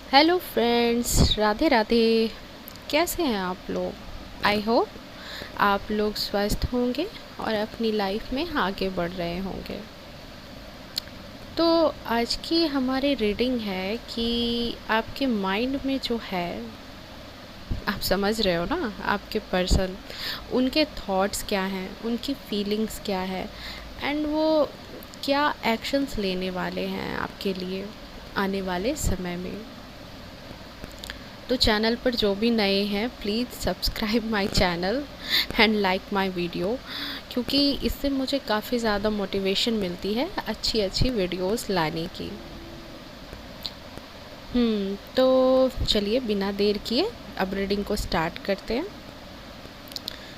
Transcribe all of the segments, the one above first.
Hello friends, Radhe Radhe. कैसे हैं आप लोग? आई होप आप लोग स्वस्थ होंगे और अपनी लाइफ में आगे बढ़ रहे होंगे। तो आज की हमारी रीडिंग है कि आपके माइंड में जो है, आप समझ रहे हो ना, आपके पर्सन, उनके थॉट्स क्या हैं, उनकी फीलिंग्स क्या है, एंड वो क्या एक्शंस लेने वाले हैं आपके लिए आने वाले समय में। तो चैनल पर जो भी नए हैं, please subscribe my channel and like my video, क्योंकि इससे मुझे काफ़ी ज़्यादा मोटिवेशन मिलती है अच्छी अच्छी वीडियोस लाने की। तो चलिए बिना देर किए अब रीडिंग को स्टार्ट करते हैं।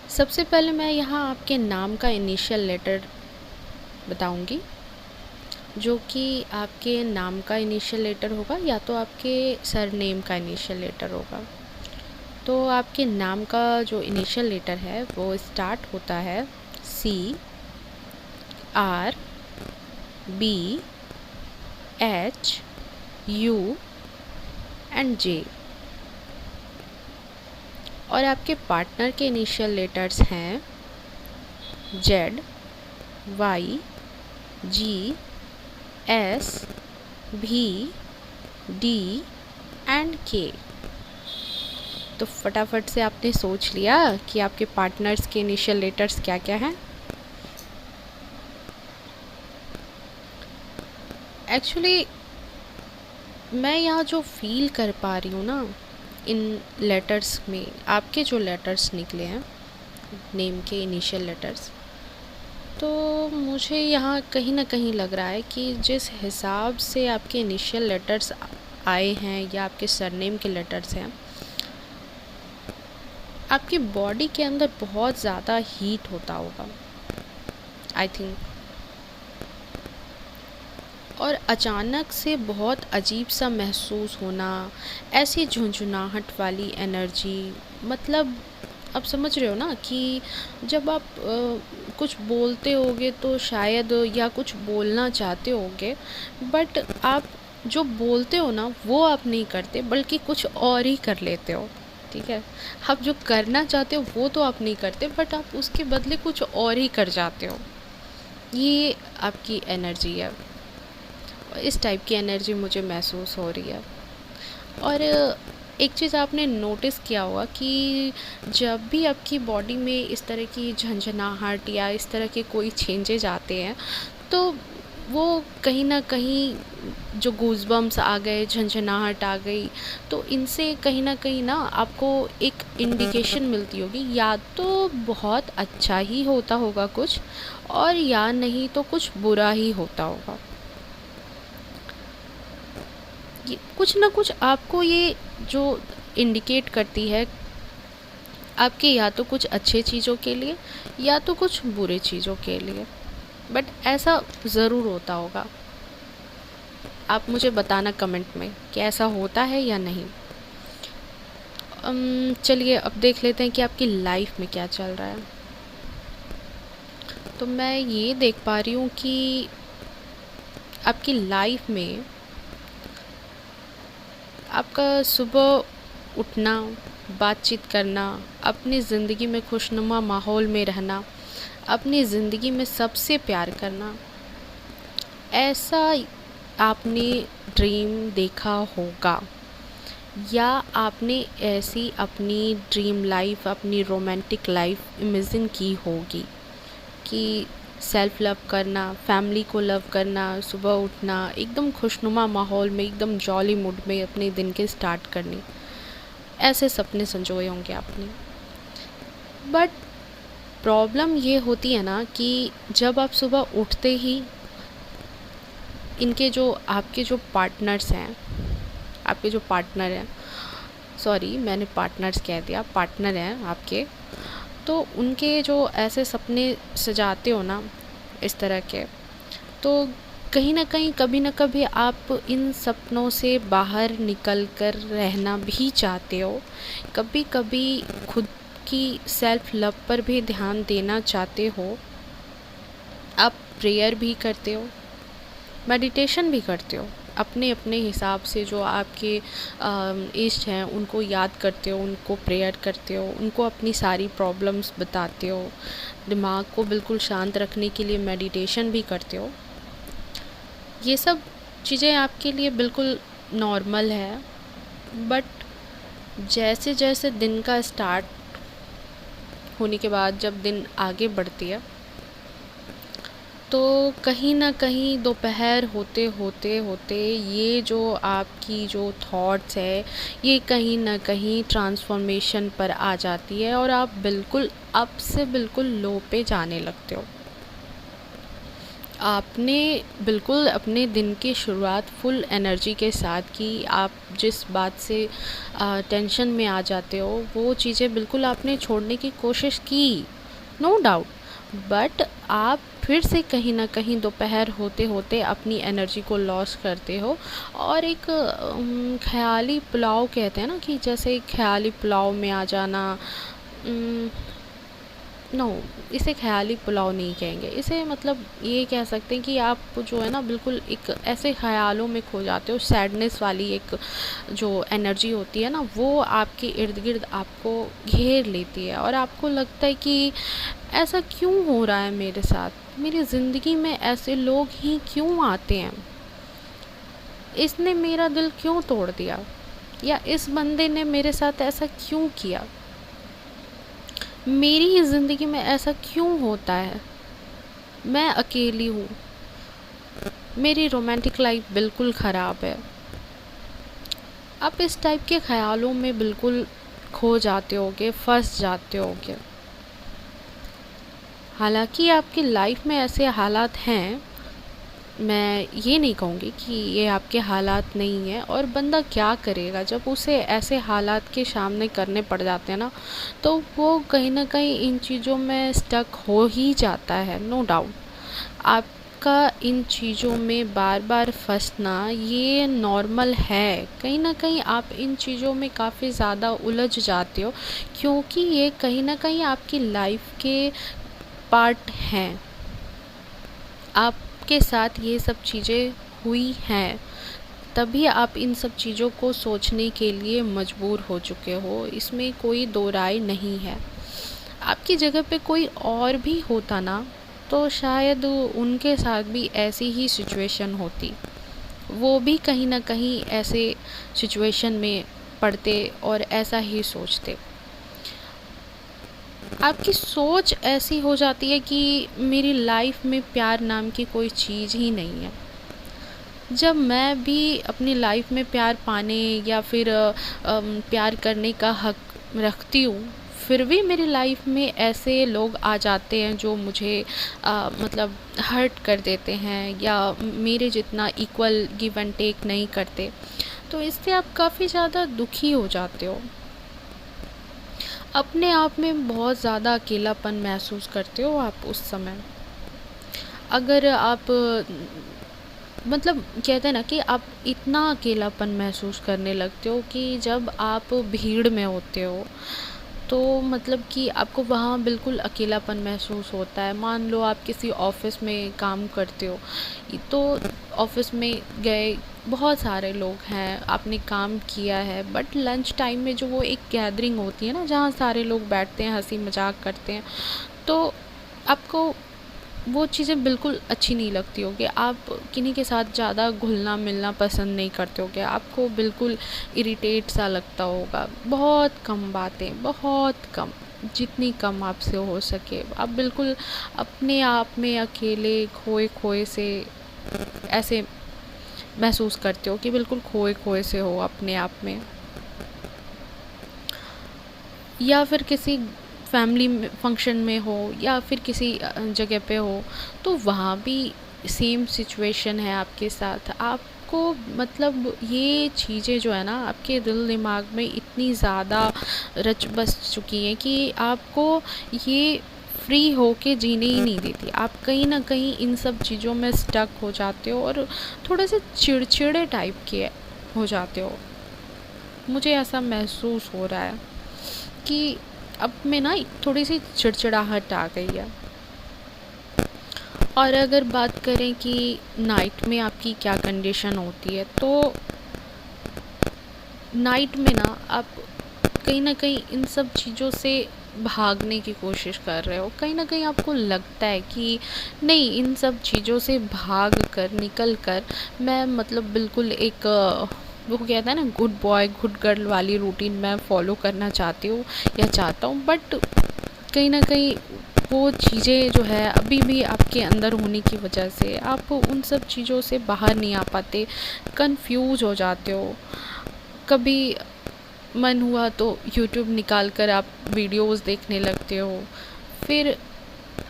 सबसे पहले मैं यहाँ आपके नाम का इनिशियल लेटर बताऊंगी, जो कि आपके नाम का इनिशियल लेटर होगा या तो आपके सरनेम का इनिशियल लेटर होगा। तो आपके नाम का जो इनिशियल लेटर है वो स्टार्ट होता है CRBHU एंड J। और आपके पार्टनर के इनिशियल लेटर्स हैं ZYGSVD एंड K। तो फटाफट से आपने सोच लिया कि आपके पार्टनर्स के इनिशियल लेटर्स क्या क्या हैं। एक्चुअली मैं यहाँ जो फील कर पा रही हूँ ना, इन लेटर्स में आपके जो लेटर्स निकले हैं, नेम के इनिशियल लेटर्स, तो मुझे यहाँ कहीं ना कहीं लग रहा है कि जिस हिसाब से आपके इनिशियल लेटर्स आए हैं या आपके सरनेम के लेटर्स हैं, आपकी बॉडी के अंदर बहुत ज़्यादा हीट होता होगा, आई थिंक। और अचानक से बहुत अजीब सा महसूस होना, ऐसी झुंझुनाहट वाली एनर्जी, मतलब आप समझ रहे हो ना कि जब आप कुछ बोलते होगे तो शायद, या कुछ बोलना चाहते होगे, बट आप जो बोलते हो ना वो आप नहीं करते, बल्कि कुछ और ही कर लेते हो। ठीक है, आप जो करना चाहते हो वो तो आप नहीं करते, बट आप उसके बदले कुछ और ही कर जाते हो। ये आपकी एनर्जी है, इस टाइप की एनर्जी मुझे महसूस हो रही है। और एक चीज़ आपने नोटिस किया होगा कि जब भी आपकी बॉडी में इस तरह की झंझनाहट या इस तरह के कोई चेंजेज आते हैं, तो वो कहीं ना कहीं जो गूज़बम्स आ गए, झंझनाहट आ गई, तो इनसे कहीं ना आपको एक इंडिकेशन मिलती होगी, या तो बहुत अच्छा ही होता होगा कुछ, और या नहीं तो कुछ बुरा ही होता होगा। कुछ ना कुछ आपको ये जो इंडिकेट करती है, आपके या तो कुछ अच्छे चीज़ों के लिए या तो कुछ बुरे चीज़ों के लिए, बट ऐसा ज़रूर होता होगा। आप मुझे बताना कमेंट में कि ऐसा होता है या नहीं। चलिए अब देख लेते हैं कि आपकी लाइफ में क्या चल रहा है। तो मैं ये देख पा रही हूँ कि आपकी लाइफ में आपका सुबह उठना, बातचीत करना, अपनी ज़िंदगी में खुशनुमा माहौल में रहना, अपनी ज़िंदगी में सबसे प्यार करना, ऐसा आपने ड्रीम देखा होगा, या आपने ऐसी अपनी ड्रीम लाइफ, अपनी रोमांटिक लाइफ इमेजिन की होगी कि सेल्फ लव करना, फैमिली को लव करना, सुबह उठना, एकदम खुशनुमा माहौल में, एकदम जॉली मूड में अपने दिन के स्टार्ट करनी, ऐसे सपने संजोए होंगे आपने। बट प्रॉब्लम ये होती है ना कि जब आप सुबह उठते ही इनके जो आपके जो पार्टनर्स हैं, आपके जो पार्टनर हैं, सॉरी मैंने पार्टनर्स कह दिया, पार्टनर हैं आपके, तो उनके जो ऐसे सपने सजाते हो ना इस तरह के, तो कहीं ना कहीं कभी ना कभी आप इन सपनों से बाहर निकल कर रहना भी चाहते हो। कभी कभी खुद की सेल्फ लव पर भी ध्यान देना चाहते हो। आप प्रेयर भी करते हो, मेडिटेशन भी करते हो, अपने अपने हिसाब से जो आपके इष्ट हैं उनको याद करते हो, उनको प्रेयर करते हो, उनको अपनी सारी प्रॉब्लम्स बताते हो, दिमाग को बिल्कुल शांत रखने के लिए मेडिटेशन भी करते हो। ये सब चीज़ें आपके लिए बिल्कुल नॉर्मल है। बट जैसे जैसे दिन का स्टार्ट होने के बाद जब दिन आगे बढ़ती है, तो कहीं ना कहीं दोपहर होते होते होते ये जो आपकी जो थॉट्स है, ये कहीं ना कहीं ट्रांसफॉर्मेशन पर आ जाती है और आप बिल्कुल अप से बिल्कुल लो पे जाने लगते हो। आपने बिल्कुल अपने दिन की शुरुआत फुल एनर्जी के साथ की। आप जिस बात से टेंशन में आ जाते हो, वो चीज़ें बिल्कुल आपने छोड़ने की कोशिश की, नो डाउट। बट आप फिर से कहीं ना कहीं दोपहर होते होते अपनी एनर्जी को लॉस करते हो और एक ख्याली पुलाव कहते हैं ना, कि जैसे ख्याली पुलाव में आ जाना। नो, इसे ख़याली पुलाव नहीं कहेंगे, इसे मतलब ये कह सकते हैं कि आप जो है ना बिल्कुल एक ऐसे ख़यालों में खो जाते हो। सैडनेस वाली एक जो एनर्जी होती है ना, वो आपके इर्द गिर्द आपको घेर लेती है और आपको लगता है कि ऐसा क्यों हो रहा है मेरे साथ, मेरी ज़िंदगी में ऐसे लोग ही क्यों आते हैं, इसने मेरा दिल क्यों तोड़ दिया, या इस बंदे ने मेरे साथ ऐसा क्यों किया, मेरी ही ज़िंदगी में ऐसा क्यों होता है, मैं अकेली हूँ, मेरी रोमांटिक लाइफ बिल्कुल ख़राब है। आप इस टाइप के ख़यालों में बिल्कुल खो जाते होगे, फंस जाते होगे। हालांकि आपकी लाइफ में ऐसे हालात हैं, मैं ये नहीं कहूँगी कि ये आपके हालात नहीं हैं। और बंदा क्या करेगा जब उसे ऐसे हालात के सामने करने पड़ जाते हैं ना, तो वो कहीं ना कहीं इन चीज़ों में स्टक हो ही जाता है, नो डाउट। आपका इन चीज़ों में बार बार फंसना ये नॉर्मल है। कहीं ना कहीं आप इन चीज़ों में काफ़ी ज़्यादा उलझ जाते हो, क्योंकि ये कहीं ना कहीं आपकी लाइफ के पार्ट हैं। आपके साथ ये सब चीज़ें हुई हैं, तभी आप इन सब चीज़ों को सोचने के लिए मजबूर हो चुके हो, इसमें कोई दो राय नहीं है। आपकी जगह पे कोई और भी होता ना, तो शायद उनके साथ भी ऐसी ही सिचुएशन होती, वो भी कहीं ना कहीं ऐसे सिचुएशन में पड़ते और ऐसा ही सोचते। आपकी सोच ऐसी हो जाती है कि मेरी लाइफ में प्यार नाम की कोई चीज़ ही नहीं है। जब मैं भी अपनी लाइफ में प्यार पाने या फिर प्यार करने का हक रखती हूँ, फिर भी मेरी लाइफ में ऐसे लोग आ जाते हैं जो मुझे मतलब हर्ट कर देते हैं, या मेरे जितना इक्वल गिव एंड टेक नहीं करते। तो इससे आप काफ़ी ज़्यादा दुखी हो जाते हो, अपने आप में बहुत ज़्यादा अकेलापन महसूस करते हो आप उस समय। अगर आप मतलब कहते हैं ना कि आप इतना अकेलापन महसूस करने लगते हो कि जब आप भीड़ में होते हो, तो मतलब कि आपको वहाँ बिल्कुल अकेलापन महसूस होता है। मान लो आप किसी ऑफ़िस में काम करते हो, तो ऑफ़िस में गए, बहुत सारे लोग हैं, आपने काम किया है, बट लंच टाइम में जो वो एक गैदरिंग होती है ना, जहाँ सारे लोग बैठते हैं, हंसी मजाक करते हैं, तो आपको वो चीज़ें बिल्कुल अच्छी नहीं लगती होगी। आप किन्हीं के साथ ज़्यादा घुलना मिलना पसंद नहीं करते होगे, आपको बिल्कुल इरिटेट सा लगता होगा। बहुत कम बातें, बहुत कम, जितनी कम आपसे हो सके। आप बिल्कुल अपने आप में अकेले खोए खोए से ऐसे महसूस करते हो कि बिल्कुल खोए खोए से हो अपने आप में। या फिर किसी फैमिली में फंक्शन में हो, या फिर किसी जगह पे हो, तो वहाँ भी सेम सिचुएशन है आपके साथ। आपको मतलब ये चीज़ें जो है ना आपके दिल दिमाग में इतनी ज़्यादा रच बस चुकी हैं कि आपको ये फ्री हो के जीने ही नहीं देती। आप कहीं ना कहीं इन सब चीज़ों में स्टक हो जाते हो और थोड़े से चिड़चिड़े टाइप के हो जाते हो। मुझे ऐसा महसूस हो रहा है कि अब में ना थोड़ी सी चिड़चिड़ाहट आ गई है। और अगर बात करें कि नाइट में आपकी क्या कंडीशन होती है, तो नाइट में ना आप कहीं न कहीं इन सब चीज़ों से भागने की कोशिश कर रहे हो। कहीं न कहीं आपको लगता है कि नहीं, इन सब चीज़ों से भाग कर, निकल कर मैं मतलब बिल्कुल एक वो कहता है ना, गुड बॉय गुड गर्ल वाली रूटीन मैं फ़ॉलो करना चाहती हूँ या चाहता हूँ। बट कहीं न कहीं वो चीज़ें जो है अभी भी आपके अंदर होने की वजह से आप उन सब चीज़ों से बाहर नहीं आ पाते, कन्फ्यूज़ हो जाते हो। कभी मन हुआ तो यूट्यूब निकाल कर आप वीडियोस देखने लगते हो, फिर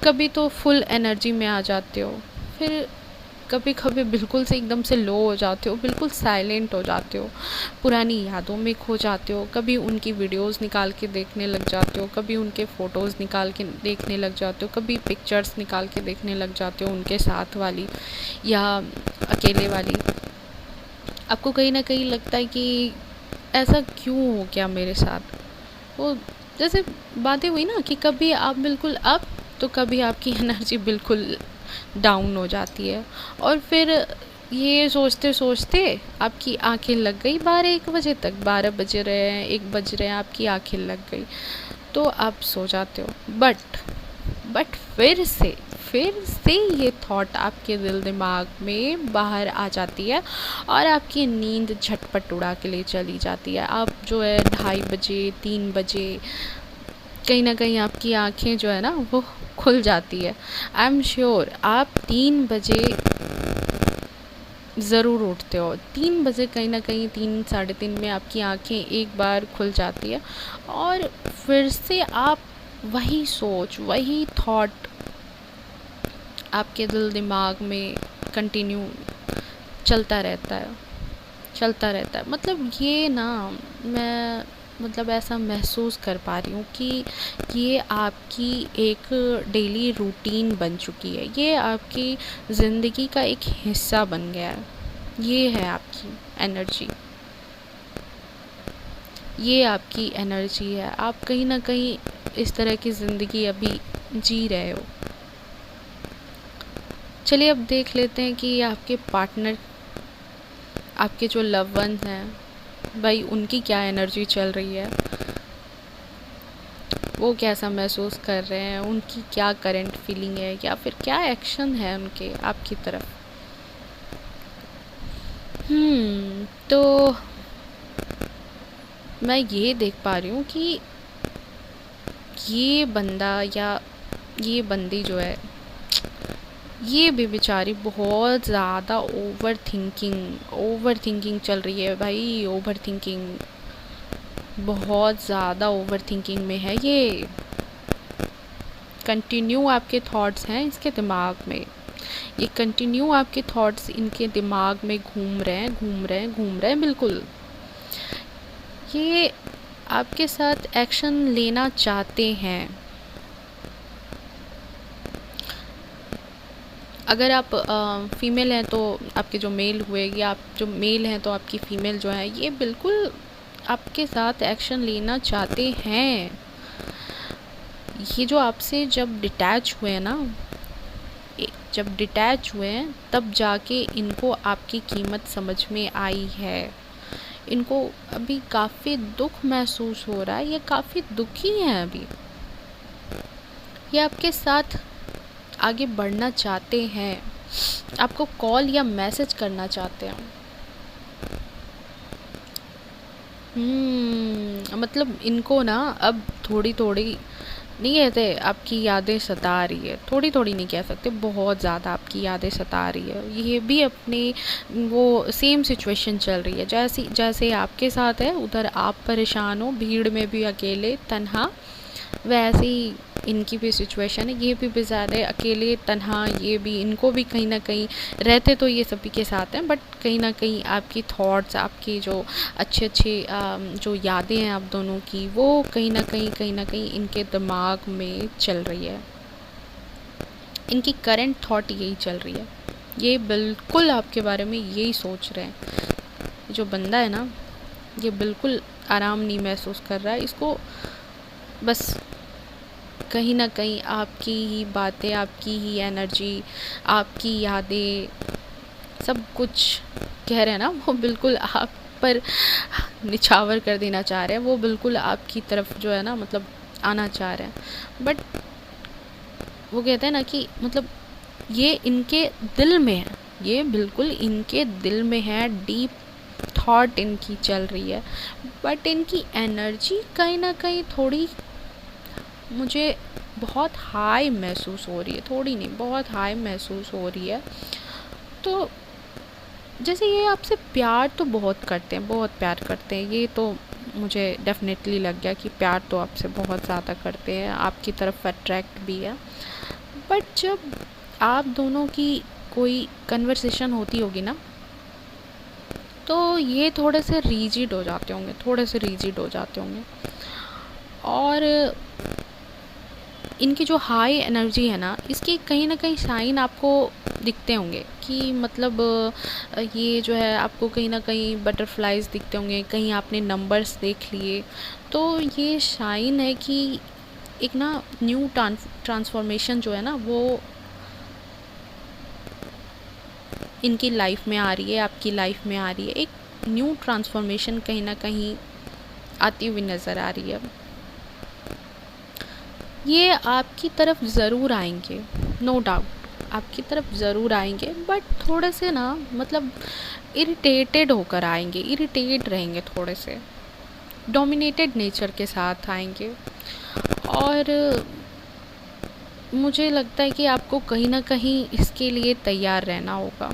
कभी तो फुल एनर्जी में आ जाते हो, फिर कभी कभी बिल्कुल से एकदम से लो हो जाते हो, बिल्कुल साइलेंट हो जाते हो, पुरानी यादों में खो जाते हो। कभी उनकी वीडियोस निकाल के देखने लग जाते हो, कभी उनके फ़ोटोज़ निकाल के देखने लग जाते हो, कभी पिक्चर्स निकाल के देखने लग जाते हो, उनके साथ वाली या अकेले वाली। आपको कहीं ना कहीं लगता है कि ऐसा क्यों हो गया मेरे साथ। वो जैसे बातें हुई ना कि कभी आप बिल्कुल अप, तो कभी आपकी एनर्जी बिल्कुल डाउन हो जाती है, और फिर ये सोचते सोचते आपकी आंखें लग गई 12-1 बजे तक, 12 बज रहे हैं, 1 बज रहे हैं, आपकी आंखें लग गई, तो आप सो जाते हो। बट फिर से ये थॉट आपके दिल दिमाग में बाहर आ जाती है और आपकी नींद झटपट उड़ा के ले चली जाती है। आप जो है 2:30 बजे, 3 बजे कहीं ना कहीं आपकी आंखें जो है ना वो खुल जाती है। आई एम श्योर आप 3 बजे ज़रूर उठते हो। 3 बजे कहीं ना कहीं, 3 साढ़े 3 में आपकी आंखें एक बार खुल जाती है और फिर से आप वही सोच, वही थॉट आपके दिल दिमाग में कंटिन्यू चलता रहता है, चलता रहता है। मतलब ये ना, मैं मतलब ऐसा महसूस कर पा रही हूँ कि ये आपकी एक डेली रूटीन बन चुकी है, ये आपकी ज़िंदगी का एक हिस्सा बन गया है। ये है आपकी एनर्जी, ये आपकी एनर्जी है। आप कहीं ना कहीं इस तरह की ज़िंदगी अभी जी रहे हो। चलिए अब देख लेते हैं कि आपके पार्टनर, आपके जो लव वंस हैं भाई, उनकी क्या एनर्जी चल रही है, वो कैसा महसूस कर रहे हैं, उनकी क्या करंट फीलिंग है या फिर क्या एक्शन है उनके आपकी तरफ। तो मैं ये देख पा रही हूँ कि ये बंदा या ये बंदी जो है, ये भी बेचारी बहुत ज़्यादा ओवर थिंकिंग चल रही है भाई। ओवर थिंकिंग, बहुत ज़्यादा ओवर थिंकिंग में है ये। कंटिन्यू आपके थॉट्स हैं इसके दिमाग में, ये कंटिन्यू आपके थॉट्स इनके दिमाग में घूम रहे हैं, घूम रहे हैं, घूम रहे हैं। बिल्कुल ये आपके साथ एक्शन लेना चाहते हैं। अगर आप फीमेल हैं तो आपके जो मेल हुए, या आप जो मेल हैं तो आपकी फ़ीमेल जो है, ये बिल्कुल आपके साथ एक्शन लेना चाहते हैं। ये जो आपसे जब डिटैच हुए हैं ना, जब डिटैच हुए हैं तब जाके इनको आपकी कीमत समझ में आई है। इनको अभी काफ़ी दुख महसूस हो रहा है, ये काफ़ी दुखी हैं अभी। ये आपके साथ आगे बढ़ना चाहते हैं, आपको कॉल या मैसेज करना चाहते हैं। मतलब इनको ना अब थोड़ी थोड़ी नहीं कहते, आपकी यादें सता रही है, थोड़ी थोड़ी नहीं कह सकते, बहुत ज़्यादा आपकी यादें सता रही है। ये भी अपने वो सेम सिचुएशन चल रही है जैसे जैसे आपके साथ है, उधर आप परेशान हो, भीड़ में भी अकेले तन्हा, वैसे ही इनकी भी सिचुएशन है। ये भी बेचारे अकेले तन्हा, ये भी, इनको भी कहीं ना कहीं रहते तो ये सभी के साथ हैं, बट कहीं ना कहीं आपकी थॉट्स, आपकी जो अच्छे अच्छे जो यादें हैं आप दोनों की, वो कहीं ना कहीं इनके दिमाग में चल रही है। इनकी करंट थॉट यही चल रही है, ये बिल्कुल आपके बारे में यही सोच रहे हैं। जो बंदा है ना, ये बिल्कुल आराम नहीं महसूस कर रहा है, इसको बस कहीं न कहीं आपकी ही बातें, आपकी ही एनर्जी, आपकी यादें, सब कुछ कह रहे हैं ना, वो बिल्कुल आप पर निछावर कर देना चाह रहे हैं। वो बिल्कुल आपकी तरफ जो है ना, मतलब आना चाह रहे हैं। बट वो कहते हैं ना कि मतलब ये इनके दिल में है, ये बिल्कुल इनके दिल में है, डीप थॉट इनकी चल रही है। बट इनकी एनर्जी कहीं ना कहीं थोड़ी मुझे बहुत हाई महसूस हो रही है, थोड़ी नहीं बहुत हाई महसूस हो रही है। तो जैसे ये आपसे प्यार तो बहुत करते हैं, बहुत प्यार करते हैं, ये तो मुझे डेफिनेटली लग गया कि प्यार तो आपसे बहुत ज़्यादा करते हैं, आपकी तरफ अट्रैक्ट भी है। बट जब आप दोनों की कोई कन्वर्सेशन होती होगी ना, तो ये थोड़े से रिजिड हो जाते होंगे, थोड़े से रिजिड हो जाते होंगे। और इनकी जो हाई एनर्जी है ना, इसकी कहीं ना कहीं साइन आपको दिखते होंगे कि मतलब ये जो है आपको कहीं ना कहीं बटरफ्लाइज दिखते होंगे, कहीं आपने नंबर्स देख लिए। तो ये साइन है कि एक ना न्यू ट्रांसफॉर्मेशन जो है ना, वो इनकी लाइफ में आ रही है, आपकी लाइफ में आ रही है। एक न्यू ट्रांसफॉर्मेशन कहीं ना कहीं आती हुई नज़र आ रही है। ये आपकी तरफ ज़रूर आएंगे, नो डाउट आपकी तरफ ज़रूर आएंगे, बट थोड़े से ना मतलब इरिटेटेड होकर आएंगे, इरिटेट रहेंगे, थोड़े से डोमिनेटेड नेचर के साथ आएंगे। और मुझे लगता है कि आपको कहीं ना कहीं इसके लिए तैयार रहना होगा,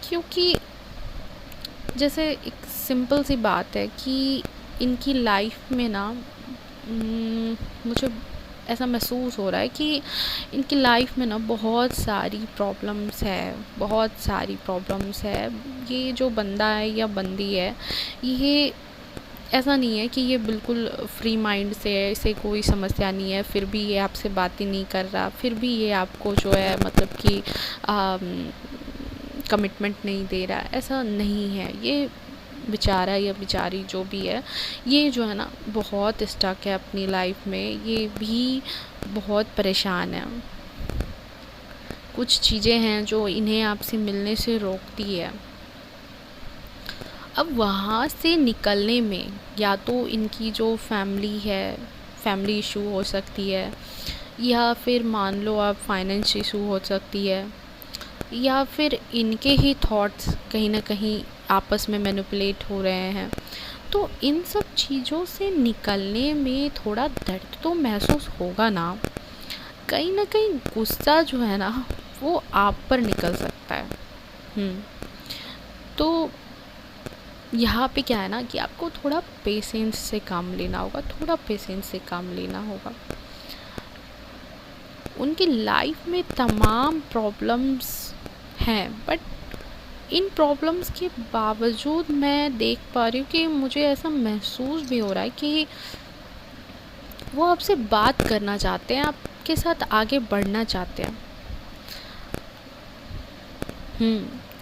क्योंकि जैसे एक सिंपल सी बात है कि इनकी लाइफ में ना मुझे ऐसा महसूस हो रहा है कि इनकी लाइफ में ना बहुत सारी प्रॉब्लम्स है, बहुत सारी प्रॉब्लम्स है। ये जो बंदा है या बंदी है, ये ऐसा नहीं है कि ये बिल्कुल फ्री माइंड से है, इसे कोई समस्या नहीं है, फिर भी ये आपसे बातें नहीं कर रहा, फिर भी ये आपको जो है मतलब कि कमिटमेंट नहीं दे रहा। ऐसा नहीं है। ये बेचारा या बेचारी जो भी है, ये जो है ना बहुत स्टक है अपनी लाइफ में, ये भी बहुत परेशान है। कुछ चीज़ें हैं जो इन्हें आपसे मिलने से रोकती है। अब वहाँ से निकलने में या तो इनकी जो फैमिली है, फैमिली इशू हो सकती है, या फिर मान लो आप फाइनेंस इशू हो सकती है, या फिर इनके ही थॉट्स कहीं ना कहीं आपस में मैनिपुलेट हो रहे हैं। तो इन सब चीज़ों से निकलने में थोड़ा दर्द तो महसूस होगा ना, कहीं ना कहीं गुस्सा जो है ना वो आप पर निकल सकता है। तो यहाँ पे क्या है ना कि आपको थोड़ा पेशेंस से काम लेना होगा, थोड़ा पेशेंस से काम लेना होगा। उनकी लाइफ में तमाम प्रॉब्लम्स हैं, बट इन प्रॉब्लम्स के बावजूद मैं देख पा रही हूँ कि मुझे ऐसा महसूस भी हो रहा है कि वो आपसे बात करना चाहते हैं, आपके साथ आगे बढ़ना चाहते हैं।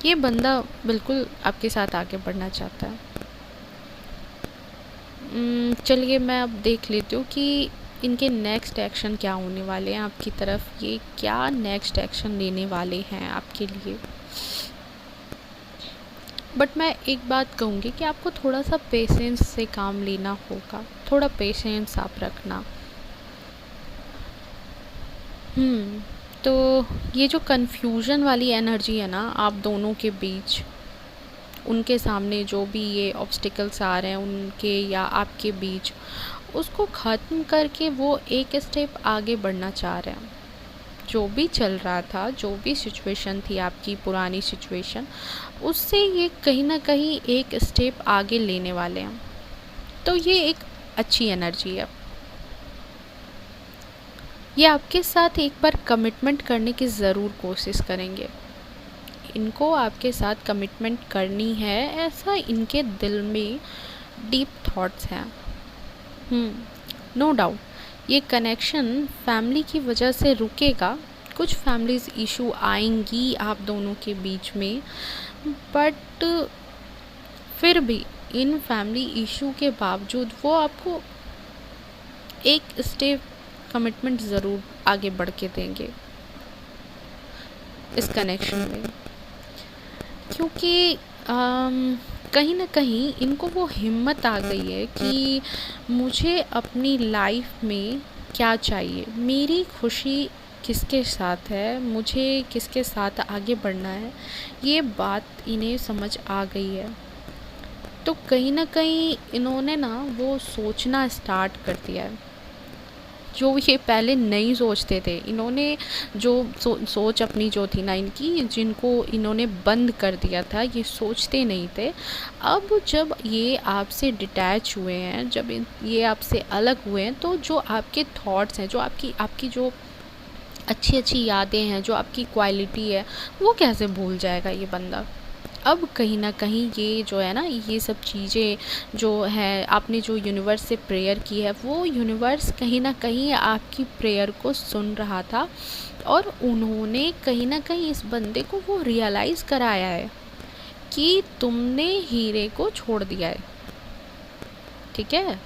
ये बंदा बिल्कुल आपके साथ आगे बढ़ना चाहता है। चलिए मैं अब देख लेती हूँ कि इनके नेक्स्ट एक्शन क्या होने वाले हैं आपकी तरफ, ये क्या नेक्स्ट एक्शन लेने वाले हैं आपके लिए। बट मैं एक बात कहूँगी कि आपको थोड़ा सा पेशेंस से काम लेना होगा, थोड़ा पेशेंस आप रखना। तो ये जो कन्फ्यूज़न वाली एनर्जी है ना आप दोनों के बीच, उनके सामने जो भी ये ऑब्स्टिकल्स आ रहे हैं उनके या आपके बीच, उसको ख़त्म करके वो एक स्टेप आगे बढ़ना चाह रहे हैं। जो भी चल रहा था, जो भी सिचुएशन थी आपकी पुरानी सिचुएशन, उससे ये कहीं ना कहीं एक स्टेप आगे लेने वाले हैं। तो ये एक अच्छी एनर्जी है। ये आपके साथ एक बार कमिटमेंट करने की ज़रूर कोशिश करेंगे। इनको आपके साथ कमिटमेंट करनी है, ऐसा इनके दिल में डीप थॉट्स हैं। नो डाउट ये कनेक्शन फैमिली की वजह से रुकेगा, कुछ फैमिलीज़ इशू आएंगी आप दोनों के बीच में, बट फिर भी इन फैमिली इशू के बावजूद वो आपको एक स्टेप कमिटमेंट ज़रूर आगे बढ़ के देंगे इस कनेक्शन में, क्योंकि कहीं ना कहीं इनको वो हिम्मत आ गई है कि मुझे अपनी लाइफ में क्या चाहिए, मेरी खुशी किसके साथ है, मुझे किसके साथ आगे बढ़ना है, ये बात इन्हें समझ आ गई है। तो कहीं ना कहीं इन्होंने ना वो सोचना स्टार्ट कर दिया है जो ये पहले नहीं सोचते थे। इन्होंने जो सोच अपनी जो थी ना इनकी, जिनको इन्होंने बंद कर दिया था, ये सोचते नहीं थे। अब जब ये आपसे डिटैच हुए हैं, जब ये आपसे अलग हुए हैं, तो जो आपके थॉट्स हैं, जो आपकी जो अच्छी अच्छी यादें हैं, जो आपकी क्वालिटी है, वो कैसे भूल जाएगा ये बंदा। अब कहीं ना कहीं ये जो है ना, ये सब चीज़ें जो है, आपने जो यूनिवर्स से प्रेयर की है, वो यूनिवर्स कहीं ना कहीं आपकी प्रेयर को सुन रहा था, और उन्होंने कहीं ना कहीं इस बंदे को वो रियलाइज़ कराया है कि तुमने हीरे को छोड़ दिया है। ठीक है,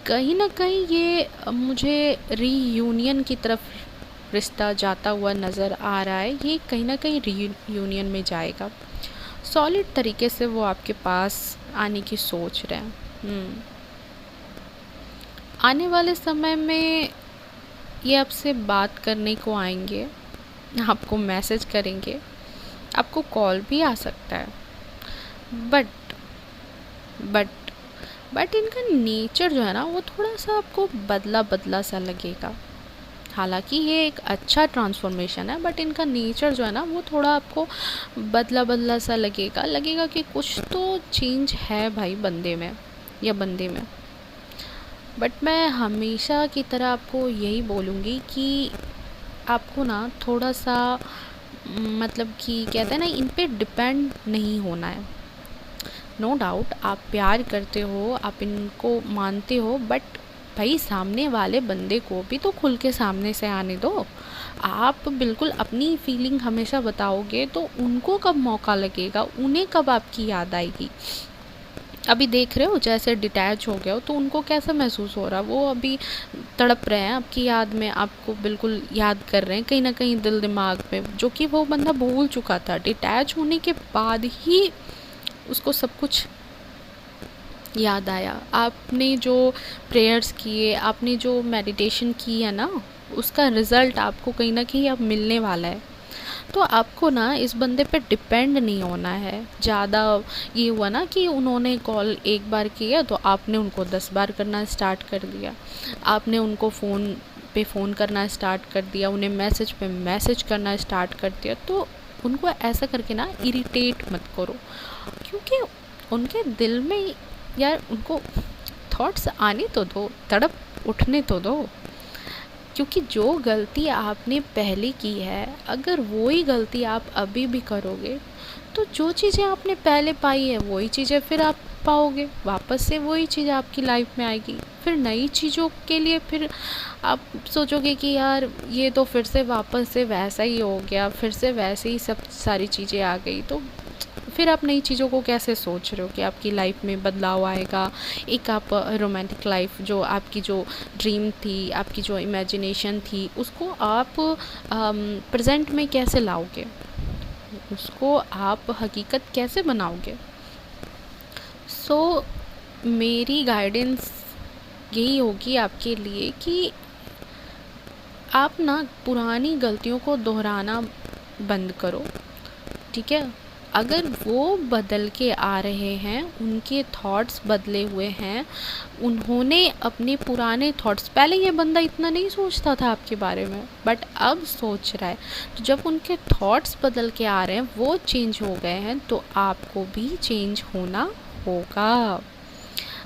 कहीं ना कहीं ये मुझे रीयूनियन की तरफ रिश्ता जाता हुआ नज़र आ रहा है। ये कहीं ना कहीं रीयूनियन में जाएगा, सॉलिड तरीके से वो आपके पास आने की सोच रहे हैं। आने वाले समय में ये आपसे बात करने को आएंगे, आपको मैसेज करेंगे, आपको कॉल भी आ सकता है, बट बट बट इनका नेचर जो है ना, वो थोड़ा सा आपको बदला बदला सा लगेगा। हालांकि ये एक अच्छा ट्रांसफॉर्मेशन है, बट इनका नेचर जो है ना, वो थोड़ा आपको बदला बदला सा लगेगा कि कुछ तो चेंज है भाई बंदे में या बंदे में। बट मैं हमेशा की तरह आपको यही बोलूँगी कि आपको ना थोड़ा सा मतलब कि कहते हैं ना, इन पे डिपेंड नहीं होना है। नो डाउट आप प्यार करते हो, आप इनको मानते हो, बट भाई सामने वाले बंदे को भी तो खुल के सामने से आने दो। आप बिल्कुल अपनी फीलिंग हमेशा बताओगे तो उनको कब मौका लगेगा, उन्हें कब आपकी याद आएगी। अभी देख रहे हो जैसे डिटैच हो गया हो, तो उनको कैसा महसूस हो रहा है, वो अभी तड़प रहे हैं आपकी याद में, आपको बिल्कुल याद कर रहे हैं कहीं ना कहीं दिल दिमाग में, जो कि वो बंदा भूल चुका था। डिटैच होने के बाद ही उसको सब कुछ याद आया। आपने जो प्रेयर्स किए, आपने जो मेडिटेशन की है ना, उसका रिज़ल्ट आपको कहीं ना कहीं अब मिलने वाला है। तो आपको ना इस बंदे पे डिपेंड नहीं होना है ज़्यादा। ये हुआ ना कि उन्होंने कॉल एक बार किया तो आपने उनको 10 बार करना स्टार्ट कर दिया, आपने उनको फ़ोन पे फ़ोन करना स्टार्ट कर दिया, उन्हें मैसेज पे मैसेज करना स्टार्ट कर दिया। तो उनको ऐसा करके ना इरिटेट मत करो, क्योंकि उनके दिल में यार उनको थॉट्स आने तो दो, तड़प उठने तो दो। क्योंकि जो गलती आपने पहले की है, अगर वही गलती आप अभी भी करोगे, तो जो चीज़ें आपने पहले पाई है वही चीज़ें फिर आप पाओगे, वापस से वही चीज़ आपकी लाइफ में आएगी। फिर नई चीज़ों के लिए फिर आप सोचोगे कि यार ये तो फिर से वापस से वैसा ही हो गया, फिर से वैसे ही सब सारी चीज़ें आ गई। तो फिर आप नई चीज़ों को कैसे सोच रहे हो कि आपकी लाइफ में बदलाव आएगा। एक आप रोमांटिक लाइफ, जो आपकी जो ड्रीम थी, आपकी जो इमेजिनेशन थी, उसको आप प्रेजेंट में कैसे लाओगे, उसको आप हकीकत कैसे बनाओगे। सो मेरी गाइडेंस यही होगी आपके लिए कि आप ना पुरानी गलतियों को दोहराना बंद करो। ठीक है, अगर वो बदल के आ रहे हैं, उनके थॉट्स बदले हुए हैं, उन्होंने अपने पुराने थॉट्स, पहले ये बंदा इतना नहीं सोचता था आपके बारे में, बट अब सोच रहा है। तो जब उनके थॉट्स बदल के आ रहे हैं, वो चेंज हो गए हैं, तो आपको भी चेंज होना होगा,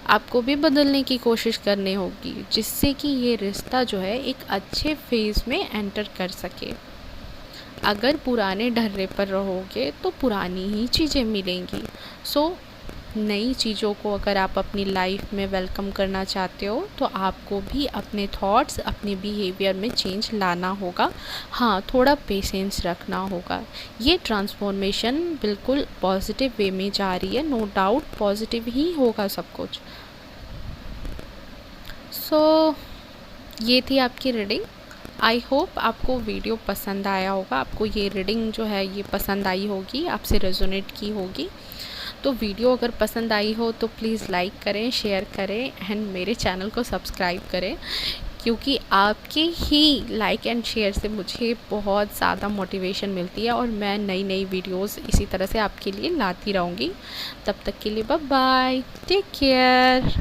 आपको भी बदलने की कोशिश करनी होगी, जिससे कि ये रिश्ता जो है एक अच्छे फेज़ में एंटर कर सके। अगर पुराने ढर्रे पर रहोगे तो पुरानी ही चीज़ें मिलेंगी। सो नई चीज़ों को अगर आप अपनी लाइफ में वेलकम करना चाहते हो, तो आपको भी अपने थॉट्स, अपने बिहेवियर में चेंज लाना होगा। हाँ, थोड़ा पेशेंस रखना होगा। ये ट्रांसफॉर्मेशन बिल्कुल पॉजिटिव वे में जा रही है, नो डाउट पॉजिटिव ही होगा सब कुछ। सो ये थी आपकी रीडिंग। आई होप आपको वीडियो पसंद आया होगा, आपको ये रीडिंग जो है ये पसंद आई होगी, आपसे रेजोनेट की होगी। तो वीडियो अगर पसंद आई हो तो प्लीज़ लाइक करें, शेयर करें एंड मेरे चैनल को सब्सक्राइब करें, क्योंकि आपके ही लाइक एंड शेयर से मुझे बहुत ज़्यादा मोटिवेशन मिलती है और मैं नई नई वीडियोस इसी तरह से आपके लिए लाती रहूँगी। तब तक के लिए बाय बाय, टेक केयर।